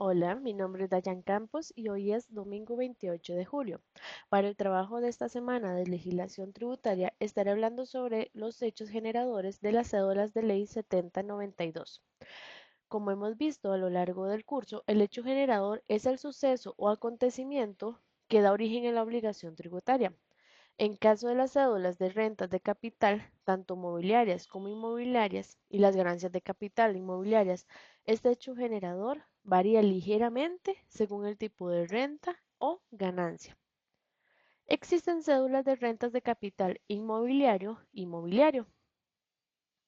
Hola, mi nombre es Dayan Campos y hoy es domingo 28 de julio. Para el trabajo de esta semana de legislación tributaria estaré hablando sobre los hechos generadores de las cédulas de ley 7092. Como hemos visto a lo largo del curso, el hecho generador es el suceso o acontecimiento que da origen a la obligación tributaria. En caso de las cédulas de rentas de capital, tanto mobiliarias como inmobiliarias, y las ganancias de capital inmobiliarias, este hecho generador varía ligeramente según el tipo de renta o ganancia. Existen cédulas de rentas de capital inmobiliario.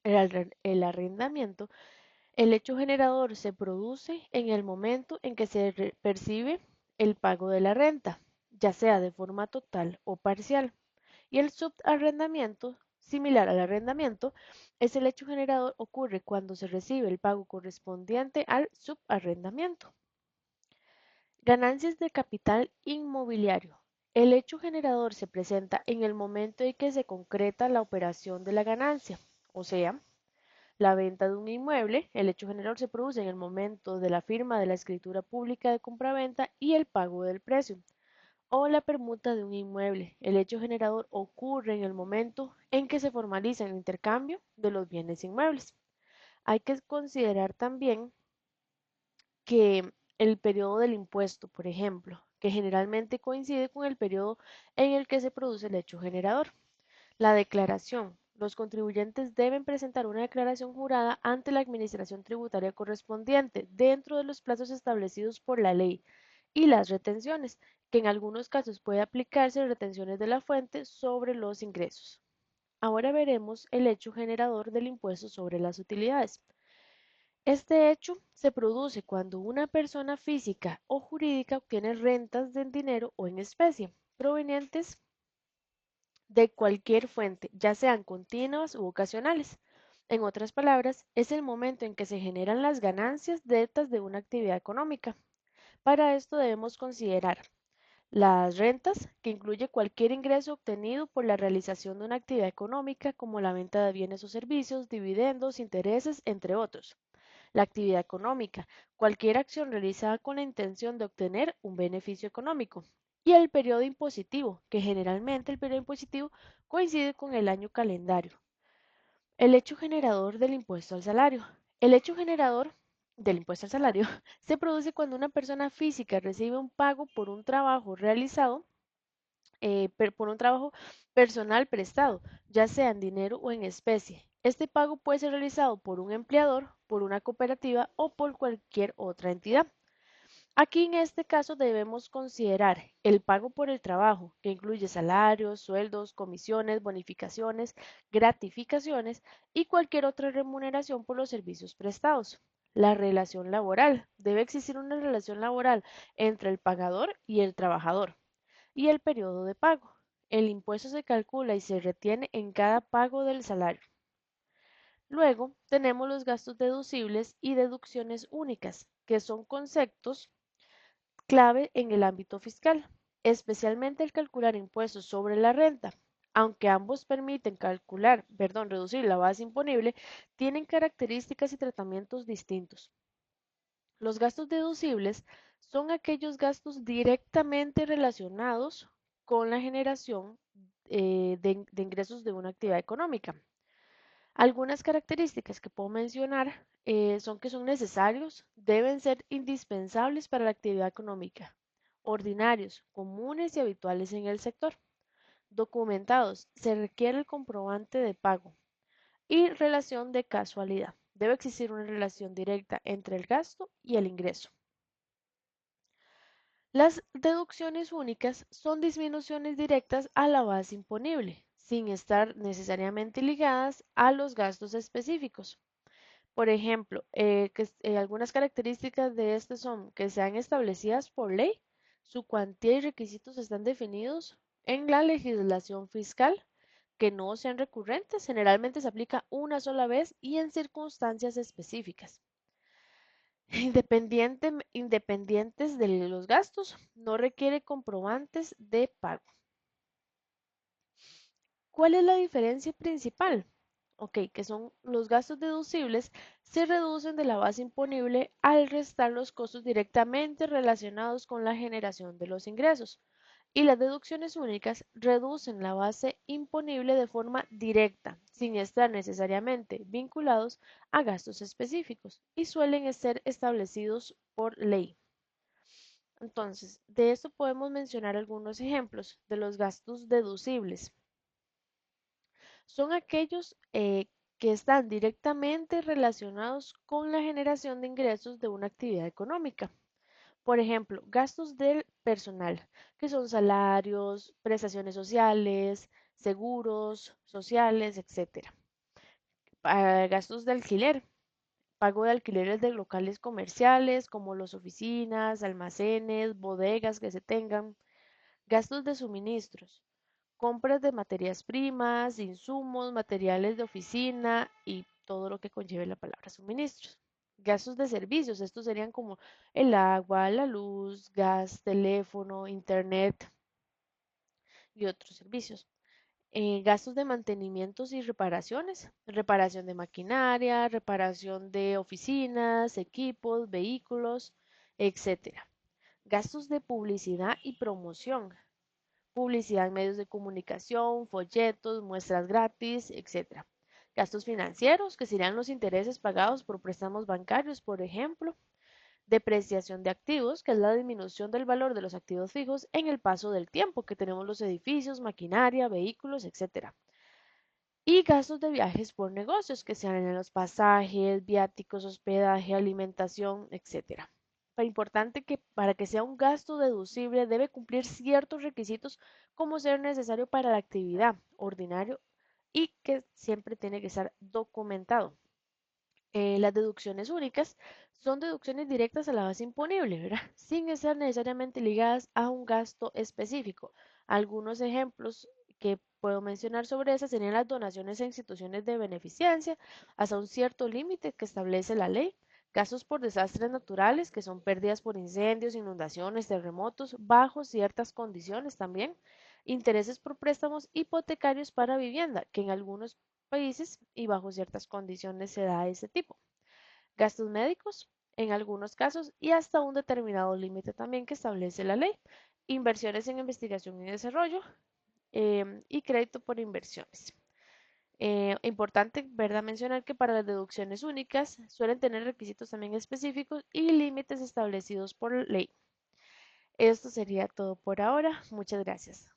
El arrendamiento, el hecho generador se produce en el momento en que se percibe el pago de la renta, ya sea de forma total o parcial. Y el subarrendamiento, similar al arrendamiento, es el hecho generador ocurre cuando se recibe el pago correspondiente al subarrendamiento. Ganancias de capital inmobiliario. El hecho generador se presenta en el momento en que se concreta la operación de la ganancia, o sea, la venta de un inmueble. El hecho generador se produce en el momento de la firma de la escritura pública de compraventa y el pago del precio o la permuta de un inmueble. El hecho generador ocurre en el momento en que se formaliza el intercambio de los bienes inmuebles. Hay que considerar también que el periodo del impuesto, por ejemplo, que generalmente coincide con el periodo en el que se produce el hecho generador. La declaración. Los contribuyentes deben presentar una declaración jurada ante la administración tributaria correspondiente dentro de los plazos establecidos por la ley y las retenciones, que en algunos casos puede aplicarse retenciones de la fuente sobre los ingresos. Ahora veremos el hecho generador del impuesto sobre las utilidades. Este hecho se produce cuando una persona física o jurídica obtiene rentas en dinero o en especie provenientes de cualquier fuente, ya sean continuas u ocasionales. En otras palabras, es el momento en que se generan las ganancias netas de una actividad económica. Para esto debemos considerar las rentas, que incluye cualquier ingreso obtenido por la realización de una actividad económica, como la venta de bienes o servicios, dividendos, intereses, entre otros. La actividad económica, cualquier acción realizada con la intención de obtener un beneficio económico. Y el periodo impositivo, que generalmente el periodo impositivo coincide con el año calendario. El hecho generador del impuesto al salario. El hecho generador del impuesto al salario se produce cuando una persona física recibe un pago por un trabajo realizado, por un trabajo personal prestado, ya sea en dinero o en especie. Este pago puede ser realizado por un empleador, por una cooperativa o por cualquier otra entidad. Aquí en este caso debemos considerar el pago por el trabajo, que incluye salarios, sueldos, comisiones, bonificaciones, gratificaciones y cualquier otra remuneración por los servicios prestados. La relación laboral. Debe existir una relación laboral entre el pagador y el trabajador. Y el periodo de pago. El impuesto se calcula y se retiene en cada pago del salario. Luego tenemos los gastos deducibles y deducciones únicas, que son conceptos clave en el ámbito fiscal, especialmente el calcular impuestos sobre la renta. Aunque ambos permiten reducir la base imponible, tienen características y tratamientos distintos. Los gastos deducibles son aquellos gastos directamente relacionados con la generación de ingresos de una actividad económica. Algunas características que puedo mencionar son que son necesarios, deben ser indispensables para la actividad económica, ordinarios, comunes y habituales en el sector, documentados, se requiere el comprobante de pago y relación de casualidad. Debe existir una relación directa entre el gasto y el ingreso. Las deducciones únicas son disminuciones directas a la base imponible, sin estar necesariamente ligadas a los gastos específicos. Por ejemplo, algunas características de este son que sean establecidas por ley, su cuantía y requisitos están definidos en la legislación fiscal, que no sean recurrentes, generalmente se aplica una sola vez y en circunstancias específicas. Independientes de los gastos, no requiere comprobantes de pago. ¿Cuál es la diferencia principal? que son los gastos deducibles, se reducen de la base imponible al restar los costos directamente relacionados con la generación de los ingresos. Y las deducciones únicas reducen la base imponible de forma directa, sin estar necesariamente vinculados a gastos específicos, y suelen ser establecidos por ley. Entonces, de esto podemos mencionar algunos ejemplos de los gastos deducibles. Son aquellos que están directamente relacionados con la generación de ingresos de una actividad económica. Por ejemplo, gastos del personal, que son salarios, prestaciones sociales, seguros sociales, etc. Gastos de alquiler, pago de alquileres de locales comerciales como las oficinas, almacenes, bodegas que se tengan. Gastos de suministros, compras de materias primas, insumos, materiales de oficina y todo lo que conlleve la palabra suministros. Gastos de servicios, estos serían como el agua, la luz, gas, teléfono, internet y otros servicios. Gastos de mantenimientos y reparaciones, reparación de maquinaria, reparación de oficinas, equipos, vehículos, etcétera. Gastos de publicidad y promoción, publicidad en medios de comunicación, folletos, muestras gratis, etc. Gastos financieros, que serían los intereses pagados por préstamos bancarios, por ejemplo. Depreciación de activos, que es la disminución del valor de los activos fijos en el paso del tiempo, que tenemos los edificios, maquinaria, vehículos, etc. Y gastos de viajes por negocios, que sean en los pasajes, viáticos, hospedaje, alimentación, etc. Es importante que para que sea un gasto deducible debe cumplir ciertos requisitos como ser necesario para la actividad ordinario y que siempre tiene que estar documentado. Las deducciones únicas son deducciones directas a la base imponible, ¿verdad? Sin estar necesariamente ligadas a un gasto específico. Algunos ejemplos que puedo mencionar sobre esas serían las donaciones a instituciones de beneficencia hasta un cierto límite que establece la ley, gastos por desastres naturales, que son pérdidas por incendios, inundaciones, terremotos, bajo ciertas condiciones también, intereses por préstamos hipotecarios para vivienda, que en algunos países y bajo ciertas condiciones se da ese tipo. Gastos médicos, en algunos casos, y hasta un determinado límite también que establece la ley. Inversiones en investigación y desarrollo y crédito por inversiones. Importante, ¿verdad?, mencionar que para las deducciones únicas suelen tener requisitos también específicos y límites establecidos por ley. Esto sería todo por ahora. Muchas gracias.